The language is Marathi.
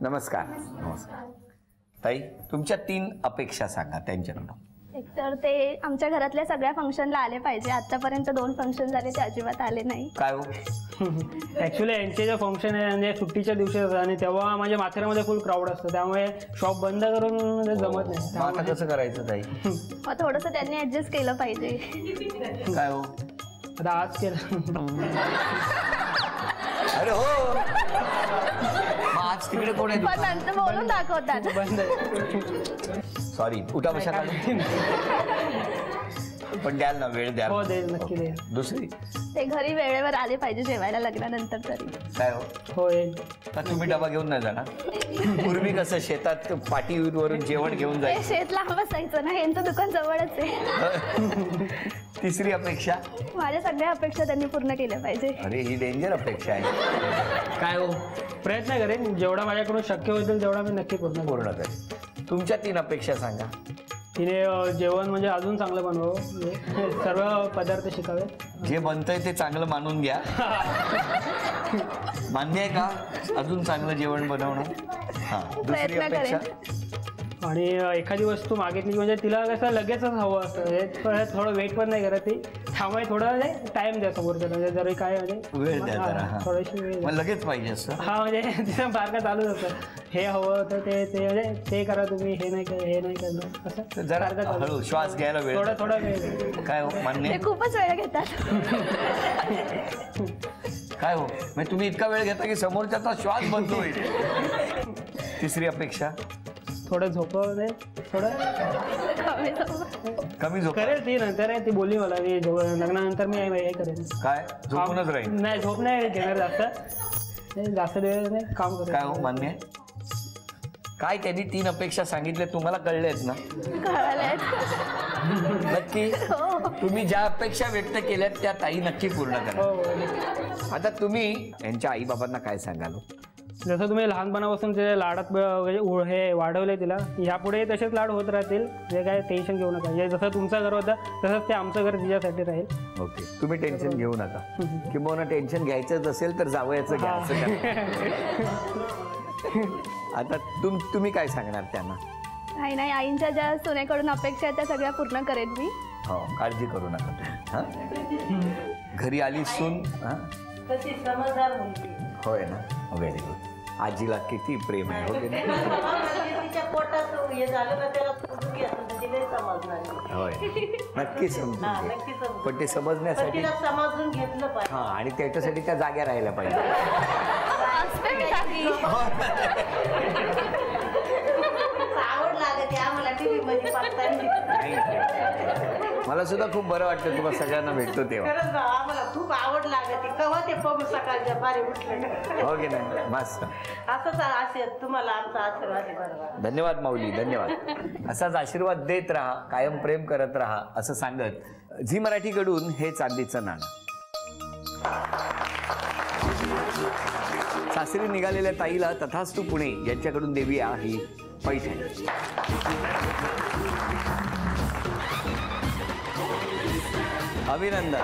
नमस्कार. नमस्कार ताई, तुमच्या 3 अपेक्षा सांगा त्यांच्याकडून. एक तर ते आमच्या घरातल्या सगळ्या फंक्शनला आले पाहिजे. आतापर्यंत 2 फंक्शन झाले ते अजिबात आले नाही. काय हो? ॲक्च्युली यांचे जे फंक्शन आहे म्हणजे सुट्टीच्या दिवशी असतं आणि तेव्हा म्हणजे माथेरामध्ये फुल क्राऊड असतं, त्यामुळे शॉप बंद करून जमत नाही. आता कसं करायचं ताई? मग थोडंसं त्यांनी ऍडजस्ट केलं पाहिजे. काय हो? आता आज केलं. अरे हो, आज तिकडे कोण आहे? पण नंतर बोलून दाखवतात. बंद आहे. सॉरी, उठा बशा. पण द्याल ना, वेळ द्याल. हो देईल, नक्की देईल. दुसरी ते घरी वेळेवर आले पाहिजे जेवायला लग्नानंतर तरी. काय हो? हो येईल. तर तुम्ही डबा घेऊन नाही जाणार? पूर्वी कसं शेतात पाटीवरून जेवण घेऊन ते जायचं. शेत लांब असायचं ना, यांचं दुकान जवळच आहे. तिसरी अपेक्षा? माझ्या सगळ्या अपेक्षा त्यांनी पूर्ण केल्या पाहिजे. अरे ही डेंजर अपेक्षा आहे. काय हो, प्रयत्न करेन जेवढा माझ्याकडून शक्य होईल तेवढा मी नक्की पूर्ण करेन. तुमच्या 3 अपेक्षा सांगा. तिने जेवण म्हणजे अजून चांगलं बनवावं, म्हणजे सर्व पदार्थ शिकावे. जे बनतंय ते चांगलं मानून घ्या. मान्य आहे का अजून चांगलं जेवण बनवणं? हां. दुसरी अपेक्षा? आणि एखादी वस्तू मागितली म्हणजे तिला कसं लगेचच हवं असतं, थोडं वेट पण नाही करत ती, त्यामुळे थोडं टाइम द्या समोरच्या, म्हणजे जरी काय म्हणजे वेळ द्या, थोडीशी वेळ लगेच पाहिजे असतं. हा म्हणजे तिथं बारका चालूच असतं, हे हवं तर ते म्हणजे ते करा तुम्ही, हे नाही करणार असं जरा हळू श्वास घ्यायला वेळ, थोडा वेळ. काय हो? मान्य? खूपच वेळ घेतात. काय हो, म्हणजे तुम्ही इतका वेळ घेता की समोरच्याचा श्वास बंद होईल. तिसरी अपेक्षा? थोडं झोपवणे, थोडं कमी झोप करेल ती. नंतर ती बोलली मला मी लग्नानंतर मी हे करेन. काय झोपूनच राहील? नाही, झोप नाही घेणार जास्त वेळ नाही काम करेल. काय हो? मान्य? काय त्यांनी 3 अपेक्षा सांगितल्या तुम्हाला कळल्यात ना? कळालंय. नक्की तुम्ही ज्या अपेक्षा व्यक्त केल्यात त्या ताई नक्की पूर्ण करा. आता तुम्ही यांच्या आई बाबांना काय सांगाल? जसं तुम्ही लहानपणापासून ते लाडात हे वाढवले तिला, यापुढे तसेच लाड होत राहतील. जे काय टेन्शन घेऊ नका, जे जसं तुमचं घर होतं तसंच ते आमचं घर तिच्यासाठी राहील. ओके, तुम्ही टेन्शन घेऊ नका. किंवा टेन्शन घ्यायचंच असेल तर जावयाचं घ्या. आता तुम्ही काय सांगणार त्यांना? नाही, आईंच्या ज्या सुनेकडून अपेक्षा आहेत त्या सगळ्या पूर्ण करेन मी. हो, काळजी करू नका तुम्ही. घरी आली सून होय ना? Very good. आजीला किती प्रेम आहे, हो की नाही? होय, नक्की समजून, पण ते समजण्यासाठी समजून घेतलं पाहिजे. हां, आणि त्याच्यासाठी त्या जाग्या राहायला पाहिजे. आवड लागते आम्हाला टीव्ही मध्ये मला सुद्धा खूप बरं वाटतं तुम्हाला सगळ्यांना भेटतो तेव्हा. खरंच आम्हाला खूप आवड लागते. केव्हा ते बघू सकाळच्या बारी उठले, हो की नाही? मस्त. असंच असे तुम्हाला आमचा आशीर्वाद आहे. बरोबर. धन्यवाद माऊली, धन्यवाद. असाच आशीर्वाद देत राहा, कायम प्रेम करत राहा असं सांगत झी मराठीकडून हे चांदीचं नाणं. सासरी निघालेल्या ताईला तथास्तु पुणे यांच्याकडून देवी आहे पैठणी. अभिनंदन.